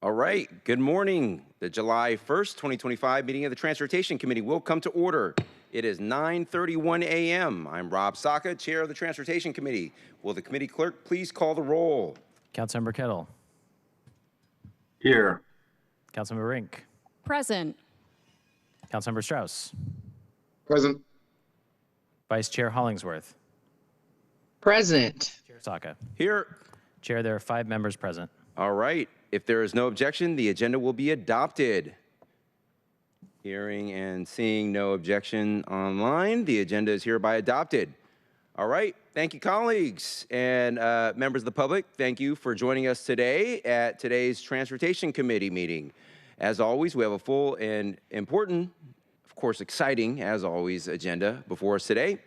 All right, good morning. The July 1st, 2025 meeting of the Transportation Committee will come to order. It is 9:31 a.m. I'm Rob Saka, Chair of the Transportation Committee. Will the committee clerk please call the roll? Councilmember Kettle. Here. Councilmember Rink. Present. Councilmember Strauss. Present. Vice Chair Hollingsworth. Present. Chair Saka. Here. Chair, there are 5 members present. All right, if there is no objection, the agenda will be adopted. Hearing and seeing no objection online, the agenda is hereby adopted. All right, thank you, colleagues and members of the public. Thank you for joining us today at today's Transportation Committee meeting. As always, we have a full and important, of course, exciting, as always, agenda before us today.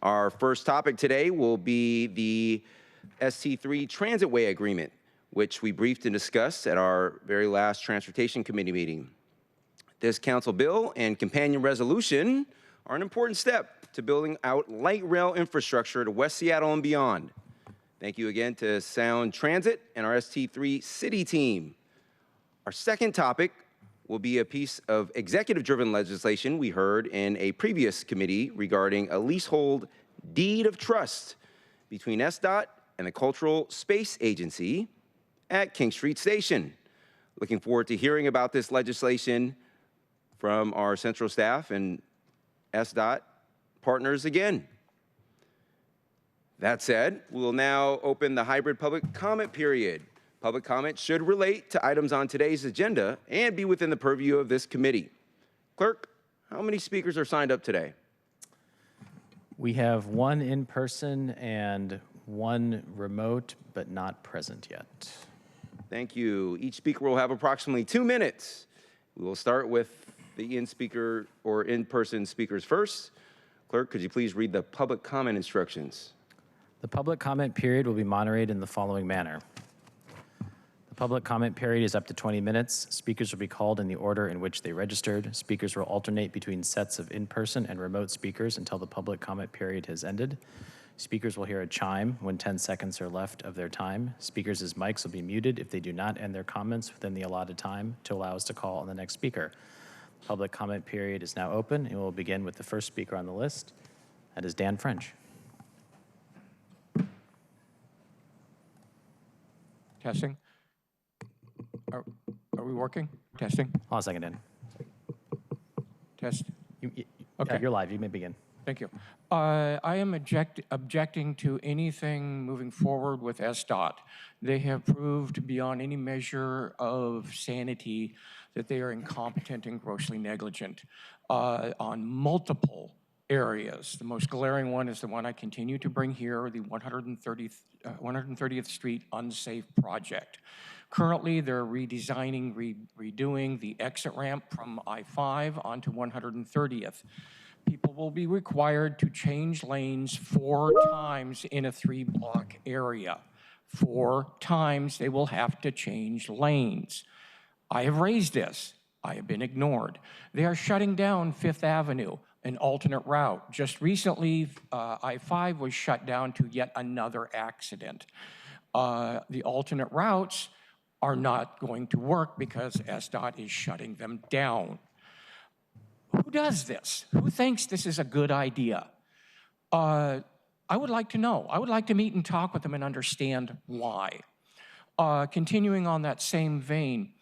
Our first topic today will be the ST3 Transitway Agreement, which we briefed and discussed at our very last Transportation Committee meeting. This council bill and companion resolution are an important step to building out light rail infrastructure to West Seattle and beyond. Thank you again to Sound Transit and our ST3 City team. Our second topic will be a piece of executive-driven legislation we heard in a previous committee regarding a leasehold deed of trust between SDOT and the Cultural Space Agency at King Street Station. Looking forward to hearing about this legislation from our central staff and SDOT partners again. That said, we'll now open the hybrid public comment period. Public comment should relate to items on today's agenda and be within the purview of this committee. Clerk, how many speakers are signed up today? We have 1 in person and 1 remote, but not present yet. Thank you. Each speaker will have approximately 2 minutes. We will start with the in-speaker or in-person speakers first. Clerk, could you please read the public comment instructions? The public comment period will be moderated in the following manner. The public comment period is up to 20 minutes. Speakers will be called in the order in which they registered. Speakers will alternate between sets of in-person and remote speakers until the public comment period has ended. Speakers will hear a chime when 10 seconds are left of their time. Speakers' mics will be muted if they do not end their comments within the allotted time to allow us to call on the next speaker. Public comment period is now open, and we'll begin with the first speaker on the list. That is Dan French. Testing. Are we working? Testing. Hold on a second, Dan. Test. Okay. You're live. You may begin. Thank you. I am objecting to anything moving forward with SDOT. They have proved beyond any measure of sanity that they are incompetent and grossly negligent on multiple areas. The most glaring one is the one I continue to bring here, the 130th Street unsafe project. Currently, they're redesigning, redoing the exit ramp from I-5 onto 130th. People will be required to change lanes 4 times in a 3-block area. 4 times they will have to change lanes. I have raised this. I have been ignored. They are shutting down 5th Avenue, an alternate route. Just recently, I-5 was shut down to yet another accident. The alternate routes are not going to work because SDOT is shutting them down. Who does this? Who thinks this is a good idea? I would like to know. I would like to meet and talk with them and understand why. Continuing on that same vein,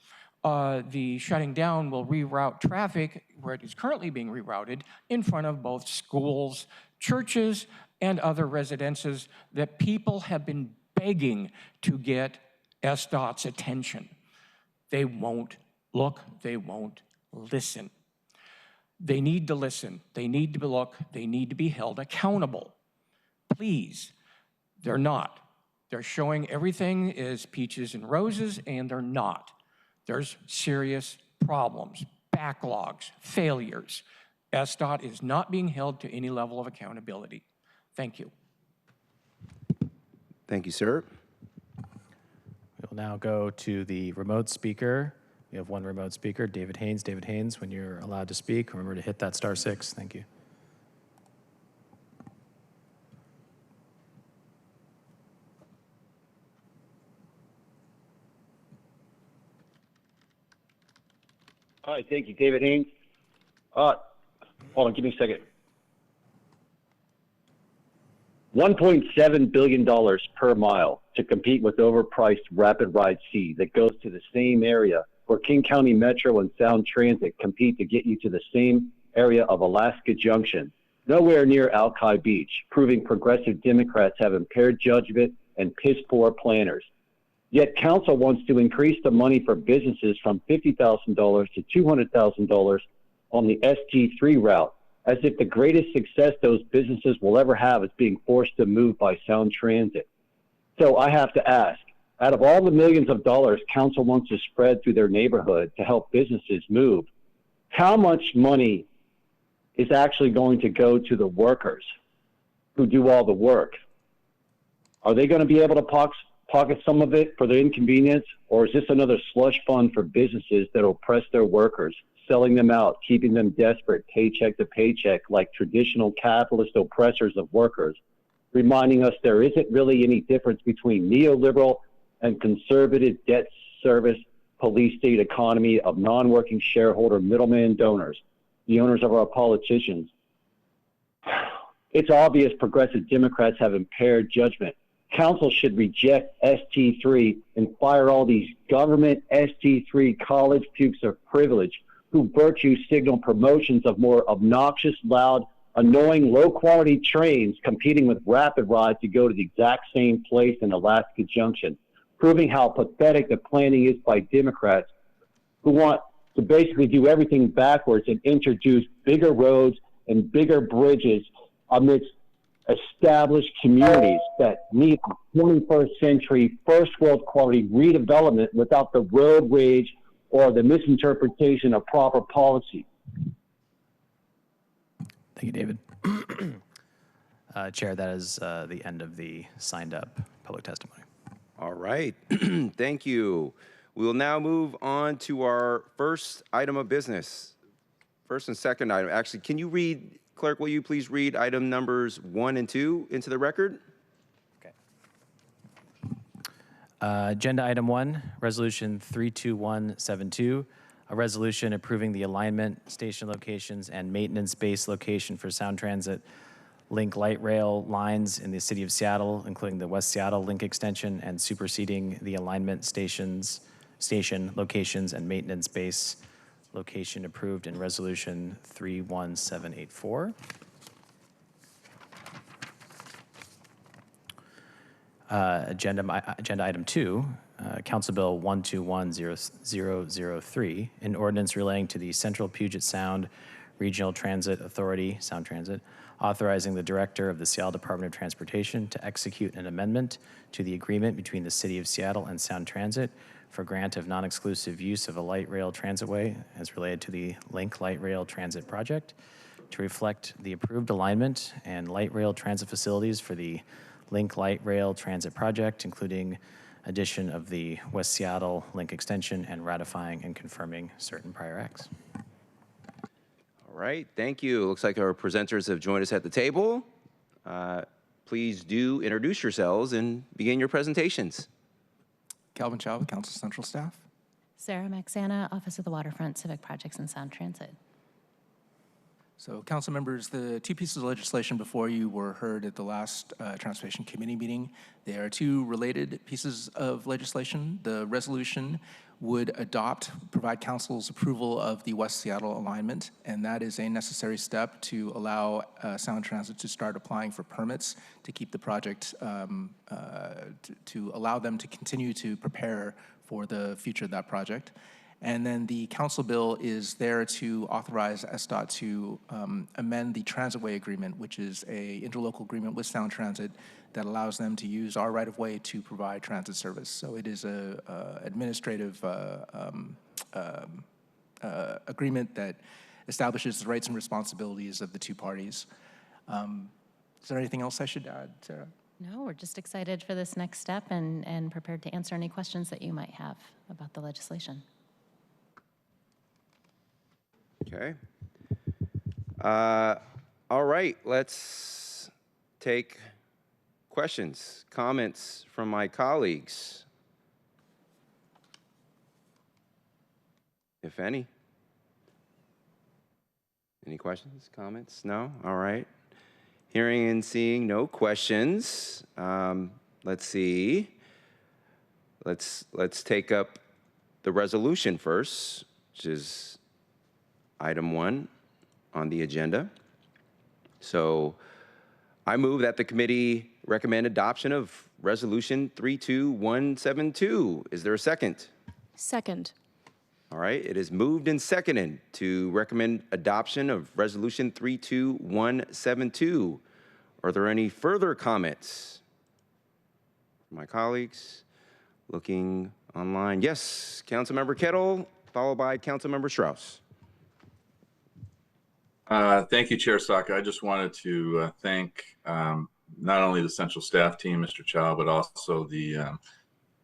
the shutting down will reroute traffic where it is currently being rerouted in front of both schools, churches, and other residences that people have been begging to get SDOT's attention. They won't look, they won't listen. They need to listen, they need to look, they need to be held accountable. Please, they're not. They're showing everything is peaches and roses, and they're not. There's serious problems, backlogs, failures. SDOT is not being held to any level of accountability. Thank you. Thank you, sir. We'll now go to the remote speaker. We have 1 remote speaker, David Haynes. David Haynes, when you're allowed to speak, remember to hit that *6. Thank you. Hi, thank you, David Haynes. Hold on, give me a second. $1.7 billion per mile to compete with overpriced Rapid Ride C that goes to the same area where King County Metro and Sound Transit compete to get you to the same area of Alaska Junction, nowhere near Alki Beach, proving progressive Democrats have impaired judgment and piss-poor planners. Yet council wants to increase the money for businesses from $50,000 to $200,000 on the ST3 route, as if the greatest success those businesses will ever have is being forced to move by Sound Transit. So I have to ask, out of all the millions of dollars council wants to spread through their neighborhood to help businesses move, how much money is actually going to go to the workers who do all the work? Are they going to be able to pocket some of it for the inconvenience, or is this another slush fund for businesses that oppress their workers, selling them out, keeping them desperate paycheck to paycheck like traditional capitalist oppressors of workers, reminding us there isn't really any difference between neoliberal and conservative debt service police state economy of non-working shareholder middleman donors, the owners of our politicians? It's obvious progressive Democrats have impaired judgment. Council should reject ST3 and fire all these government ST3 college pukes of privilege who virtue signal promotions of more obnoxious, loud, annoying, low-quality trains competing with Rapid Ride to go to the exact same place in Alaska Junction, proving how pathetic the planning is by Democrats who want to basically do everything backwards and introduce bigger roads and bigger bridges amidst established communities that need 21st century, first world quality redevelopment without the road rage or the misinterpretation of proper policy. Thank you, David. Chair, that is the end of the signed up public testimony. All right, thank you. We will now move on to our first item of business. First and second item. Actually, can you read, Clerk, will you please read item numbers 1 and 2 into the record? Okay. Agenda item 1, resolution 32172, a resolution approving the alignment, station locations, and maintenance base location for Sound Transit Link light rail lines in the city of Seattle, including the West Seattle Link extension, and superseding the alignment station locations and maintenance base location approved in resolution 31784. Agenda item 2, Council Bill 1210003, an ordinance relating to the Central Puget Sound Regional Transit Authority, Sound Transit, authorizing the director of the Seattle Department of Transportation to execute an amendment to the agreement between the City of Seattle and Sound Transit for grant of non-exclusive use of a light rail transitway as related to the Link Light Rail Transit Project to reflect the approved alignment and light rail transit facilities for the Link Light Rail Transit Project, including addition of the West Seattle Link extension and ratifying and confirming certain prior acts. All right, thank you. Looks like our presenters have joined us at the table. Please do introduce yourselves and begin your presentations. Calvin Chow with Council Central Staff. Sarah Maxana, Office of the Waterfront, Civic Projects and Sound Transit. So council members, the two pieces of legislation before you were heard at the last Transportation Committee meeting. They are two related pieces of legislation. The resolution would provide council's approval of the West Seattle alignment, and that is a necessary step to allow Sound Transit to start applying for permits to keep the project, to allow them to continue to prepare for the future of that project. And then the council bill is there to authorize SDOT to amend the transitway agreement, which is a interlocal agreement with Sound Transit that allows them to use our right-of-way to provide transit service. So it is a administrative agreement that establishes the rights and responsibilities of the two parties. Is there anything else I should add, Sarah? No, we're just excited for this next step and prepared to answer any questions that you might have about the legislation. Okay. All right, let's take questions, comments from my colleagues, if any. Any questions, comments? No? All right. Hearing and seeing no questions. Let's see. Let's take up the resolution first, which is item 1 on the agenda. So I move that the committee recommend adoption of resolution 32172. Is there a second? Second. All right, it is moved and seconded to recommend adoption of resolution 32172. Are there any further comments from my colleagues? Looking online. Yes, Councilmember Kettle, followed by Councilmember Strauss. Thank you, Chair Saka. I just wanted to thank not only the central staff team, Mr. Chow, but also the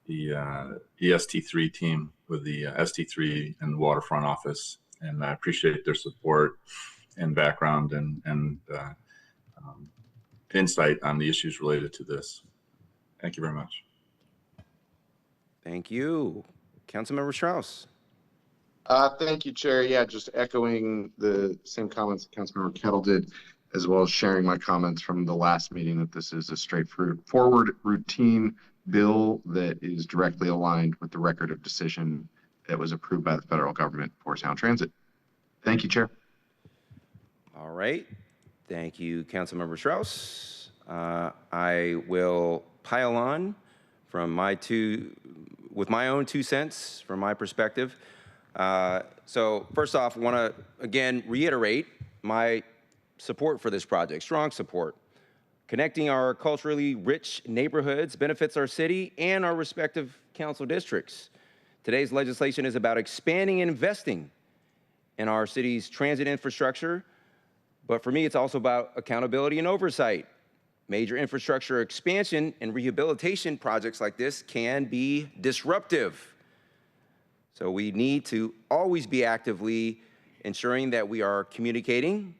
EST3 team with the ST3 and the Waterfront Office. And I appreciate their support and background and insight on the issues related to this. Thank you very much. Thank you. Councilmember Strauss. Thank you, Chair. Yeah, just echoing the same comments that Councilmember Kettle did, as well as sharing my comments from the last meeting that this is a straightforward, routine bill that is directly aligned with the record of decision that was approved by the federal government for Sound Transit. Thank you, Chair. All right. Thank you, Councilmember Strauss. I will pile on from with my own 2 cents from my perspective. So first off, I want to again reiterate my support for this project, strong support. Connecting our culturally rich neighborhoods benefits our city and our respective council districts. Today's legislation is about expanding and investing in our city's transit infrastructure, but for me, it's also about accountability and oversight. Major infrastructure expansion and rehabilitation projects like this can be disruptive. So we need to always be actively ensuring that we are communicating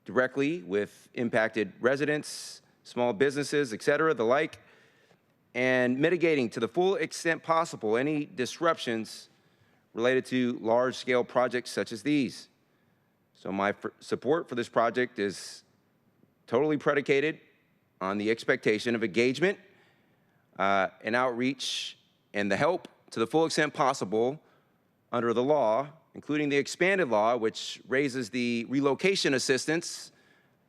directly with impacted residents, small businesses, et cetera, the like, and mitigating to the full extent possible any disruptions related to large-scale projects such as these. So my support for this project is totally predicated on the expectation of engagement and outreach and the help to the full extent possible under the law, including the expanded law, which raises the relocation assistance,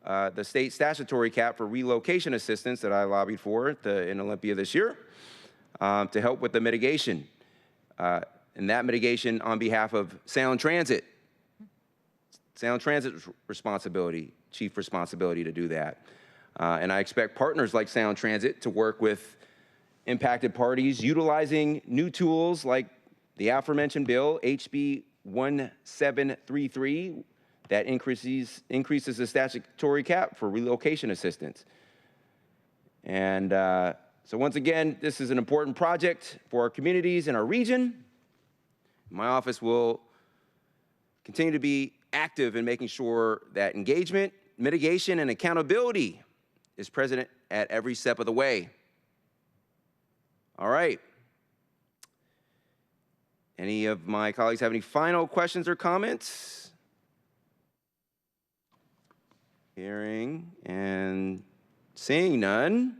the state statutory cap for relocation assistance that I lobbied for in Olympia this year, to help with the mitigation. And that mitigation on behalf of Sound Transit. Sound Transit's chief responsibility to do that. And I expect partners like Sound Transit to work with impacted parties utilizing new tools like the aforementioned bill, HB 1733, that increases the statutory cap for relocation assistance. And so once again, this is an important project for our communities and our region. My office will continue to be active in making sure that engagement, mitigation, and accountability is present at every step of the way. All right. Any of my colleagues have any final questions or comments? Hearing and seeing none,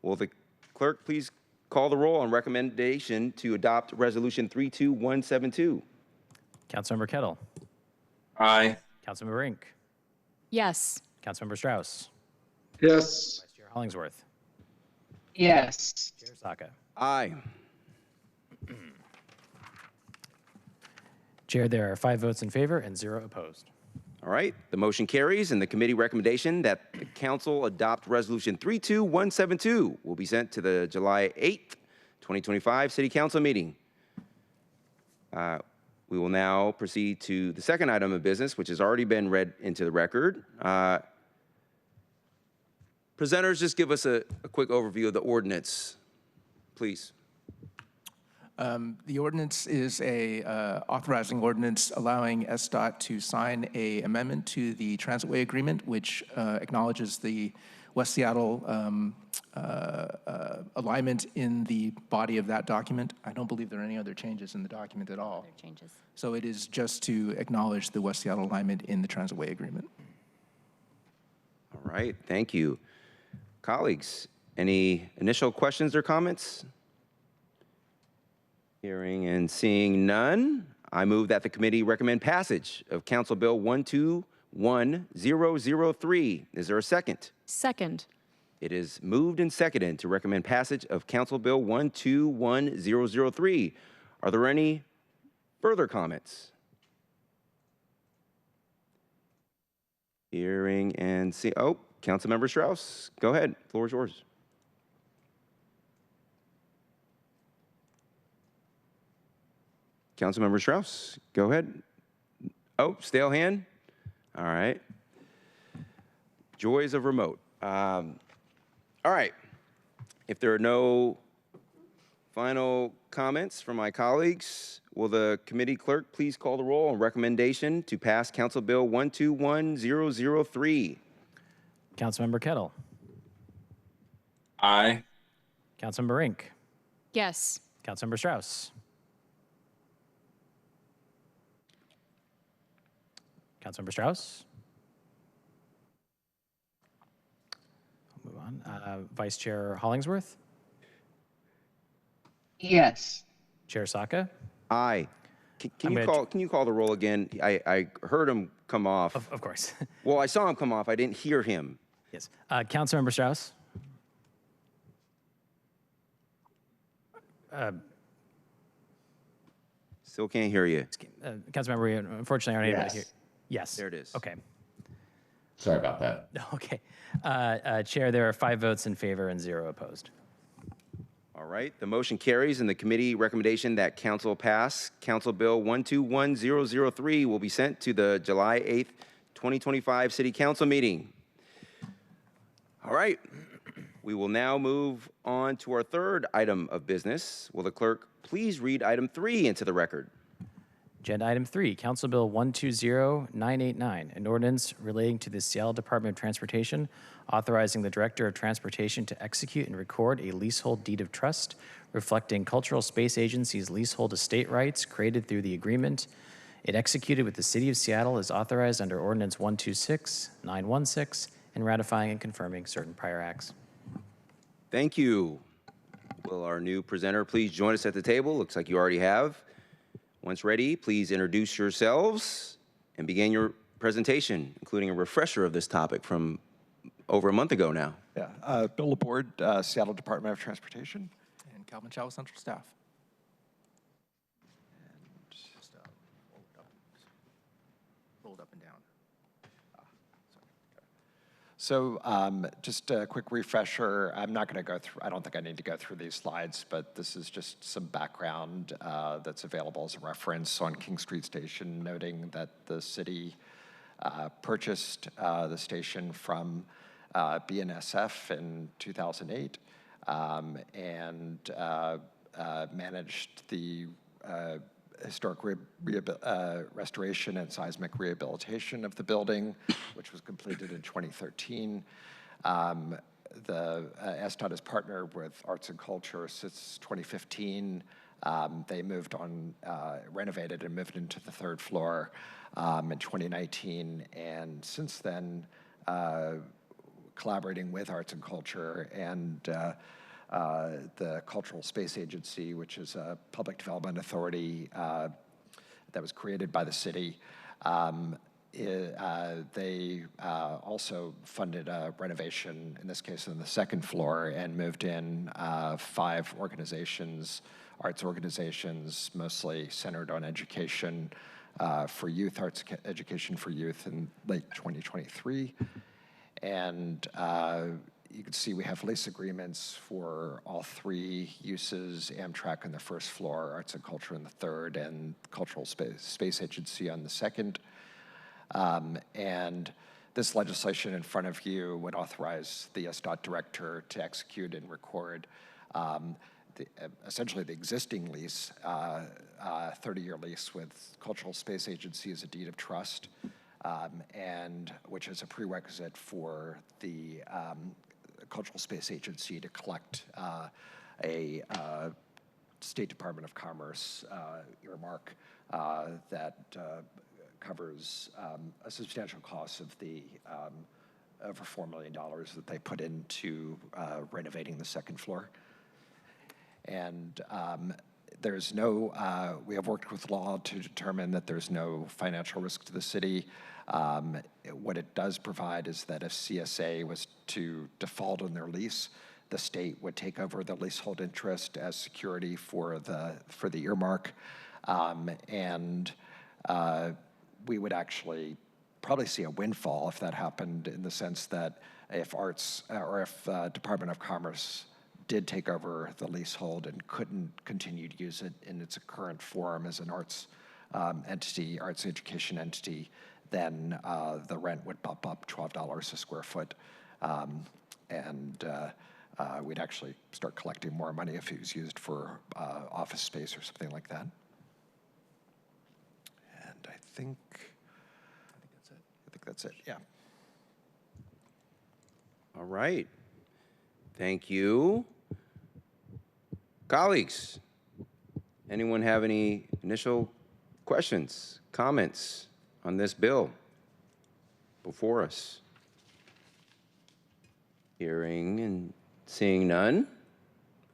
will the clerk please call the roll on recommendation to adopt resolution 32172? Councilmember Kettle. Aye. Councilmember Rink. Yes. Councilmember Strauss. Yes. Vice Chair Hollingsworth. Yes. Chair Saka. Aye. Chair, there are 5 votes in favor and 0 opposed. All right, the motion carries, and the committee recommendation that the council adopt resolution 32172 will be sent to the July 8th, 2025 City Council meeting. We will now proceed to the second item of business, which has already been read into the record. Presenters, just give us a quick overview of the ordinance, please. The ordinance is a authorizing ordinance allowing SDOT to sign a amendment to the Transitway Agreement, which acknowledges the West Seattle alignment in the body of that document. I don't believe there are any other changes in the document at all. Other changes. So it is just to acknowledge the West Seattle alignment in the Transitway Agreement. All right, thank you. Colleagues, any initial questions or comments? Hearing and seeing none, I move that the committee recommend passage of Council Bill 121003. Is there a second? Second. It is moved and seconded to recommend passage of Council Bill 121003. Are there any further comments? Hearing and see. Oh, Councilmember Strauss, go ahead. Floor is yours. Councilmember Strauss, go ahead. Oh, stale hand. All right. Joys of remote. All right. If there are no final comments from my colleagues, will the committee clerk please call the roll on recommendation to pass Council Bill 121003? Councilmember Kettle. Aye. Councilmember Rink. Yes. Councilmember Strauss. Councilmember Strauss. We'll move on. Vice Chair Hollingsworth. Yes. Chair Saka. Aye. Can you call the roll again? I heard him come off. Of course. Well, I saw him come off. I didn't hear him. Yes. Councilmember Strauss. Still can't hear you. Councilmember, unfortunately, aren't able to hear. Yes. There it is. Okay. Sorry about that. Okay. Chair, there are 5 votes in favor and 0 opposed. All right. The motion carries, and the committee recommendation that council pass Council Bill 121003 will be sent to the July 8th, 2025 City Council meeting. All right. We will now move on to our third item of business. Will the clerk please read item 3 into the record? Agenda item 3, Council Bill 120989, an ordinance relating to the Seattle Department of Transportation, authorizing the Director of Transportation to execute and record a leasehold deed of trust, reflecting Cultural Space Agency's leasehold estate rights created through the agreement it executed with the City of Seattle as authorized under Ordinance 126916, and ratifying and confirming certain prior acts. Thank you. Will our new presenter please join us at the table? Looks like you already have. Once ready, please introduce yourselves and begin your presentation, including a refresher of this topic from over a month ago now. Yeah, Bill Laborde, Seattle Department of Transportation. And Calvin Chow, Central Staff. Rolled up and down. So just a quick refresher. I'm not going to go through, I don't think I need to go through these slides, but this is just some background that's available as a reference on King Street Station, noting that the city purchased the station from BNSF in 2008 and managed the historic restoration and seismic rehabilitation of the building, which was completed in 2013. The SDOT has partnered with Arts and Culture since 2015. They moved on, renovated and moved into the 3rd floor in 2019. And since then, collaborating with Arts and Culture and the Cultural Space Agency, which is a public development authority that was created by the city. They also funded a renovation, in this case on the 2nd floor, and moved in 5 organizations, arts organizations, mostly centered on education for youth, arts education for youth in late 2023. And you can see we have lease agreements for all 3 uses, Amtrak on the 1st floor, Arts and Culture on the 3rd, and Cultural Space Agency on the 2nd. And this legislation in front of you would authorize the SDOT director to execute and record essentially the existing lease, 30-year lease with Cultural Space Agency as a deed of trust, and which is a prerequisite for the cultural space agency to collect a State Department of Commerce earmark that covers a substantial cost of the over $4 million that they put into renovating the second floor. And there's no, we have worked with law to determine that there's no financial risk to the city. What it does provide is that if CSA was to default on their lease, the state would take over the leasehold interest as security for the earmark. We would actually probably see a windfall if that happened, in the sense that if arts or if Department of Commerce did take over the leasehold and couldn't continue to use it in its current form as an arts entity, arts education entity, then the rent would bump up $12 a square foot. We'd actually start collecting more money if it was used for office space or something like that. And I think that's it, yeah. All right. Thank you. Colleagues, anyone have any initial questions, comments on this bill before us? Hearing and seeing none.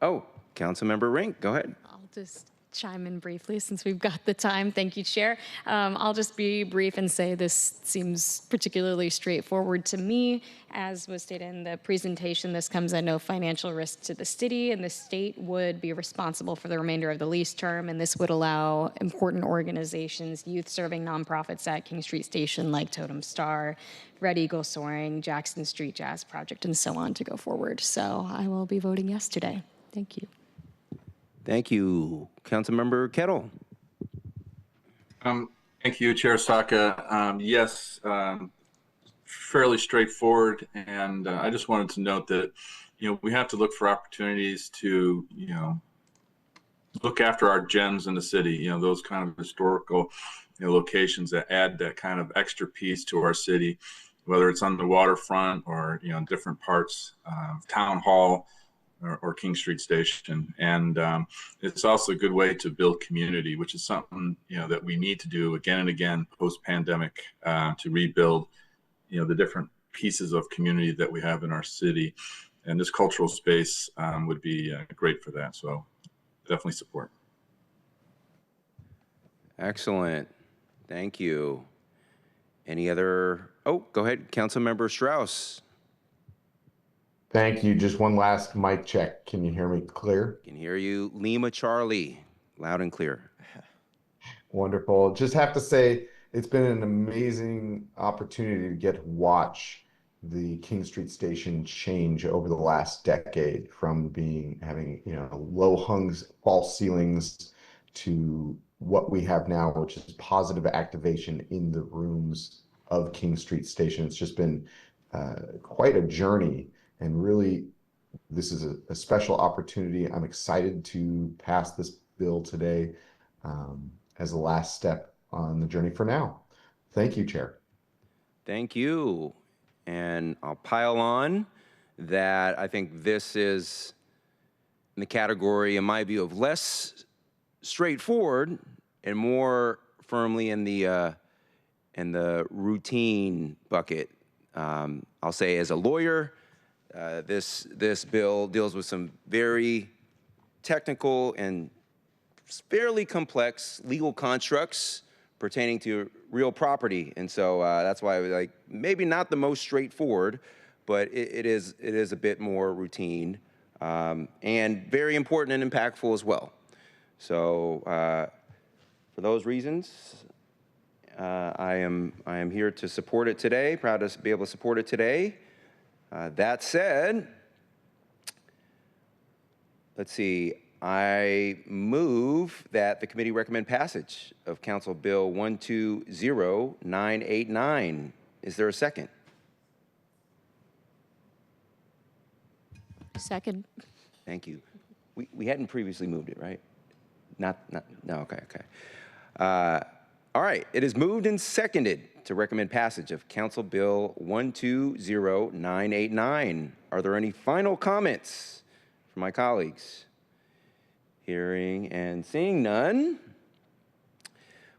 Oh, Councilmember Rink, go ahead. I'll just chime in briefly since we've got the time. Thank you, Chair. I'll just be brief and say this seems particularly straightforward to me. As was stated in the presentation, this comes at no financial risk to the city, and the state would be responsible for the remainder of the lease term, and this would allow important organizations, youth-serving nonprofits at King Street Station like Totem Star, Red Eagle Soaring, Jackson Street Jazz Project, and so on to go forward. So I will be voting yes today. Thank you. Thank you. Councilmember Kettle. Thank you, Chair Saka. Yes, fairly straightforward. And I just wanted to note that, we have to look for opportunities to, look after our gems in the city, those kind of historical locations that add that kind of extra piece to our city, whether it's on the waterfront or, different parts, Town Hall, or King Street Station. And it's also a good way to build community, which is something, that we need to do again and again post-pandemic to rebuild, the different pieces of community that we have in our city. And this cultural space would be great for that. So definitely support. Excellent. Thank you. Any other? Oh, go ahead, Councilmember Strauss. Thank you. Just one last mic check. Can you hear me clear? Can hear you. Lima Charlie, loud and clear. Wonderful. Just have to say, it's been an amazing opportunity to get to watch the King Street Station change over the last decade, from having low hung false ceilings to what we have now, which is positive activation in the rooms of King Street Station. It's just been quite a journey. And really, this is a special opportunity. I'm excited to pass this bill today as the last step on the journey for now. Thank you, Chair. Thank you. And I'll pile on that I think this is in the category, in my view, of less straightforward and more firmly in the routine bucket. I'll say, as a lawyer, this bill deals with some very technical and fairly complex legal constructs pertaining to real property, and so that's why maybe not the most straightforward, but it is a bit more routine and very important and impactful as well. So for those reasons, I am here to support it today. Proud to be able to support it today. That said, let's see, I move that the committee recommend passage of Council Bill 120989. Is there a second? Second. Thank you. We hadn't previously moved it, right? No, okay. All right, it is moved and seconded to recommend passage of Council Bill 120989. Are there any final comments from my colleagues? Hearing and seeing none.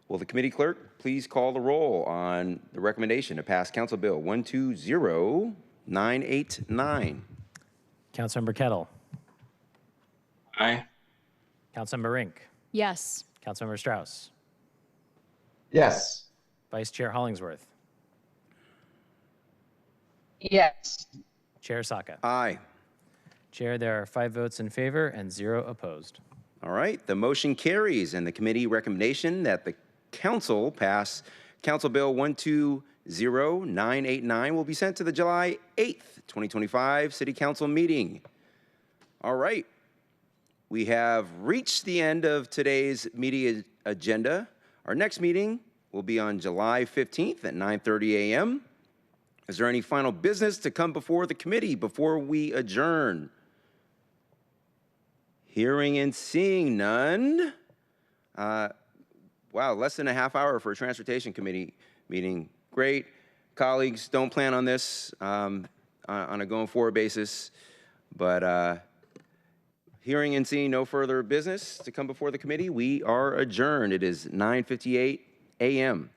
Will the committee clerk please call the roll on the recommendation to pass Council Bill 120989? Councilmember Kettle. Aye. Councilmember Rink. Yes. Councilmember Strauss. Yes. Vice Chair Hollingsworth. Yes. Chair Saka. Aye. Chair, there are 5 votes in favor and 0 opposed. All right, the motion carries, and the committee recommendation that the council pass Council Bill 120989 will be sent to the July 8th, 2025 City Council meeting. All right, we have reached the end of today's media agenda. Our next meeting will be on July 15th at 9:30 a.m. Is there any final business to come before the committee before we adjourn? Hearing and seeing none. Wow, less than a half hour for a transportation committee meeting. Great. Colleagues, don't plan on this on a going forward basis, but hearing and seeing no further business to come before the committee, we are adjourned. It is 9:58 a.m.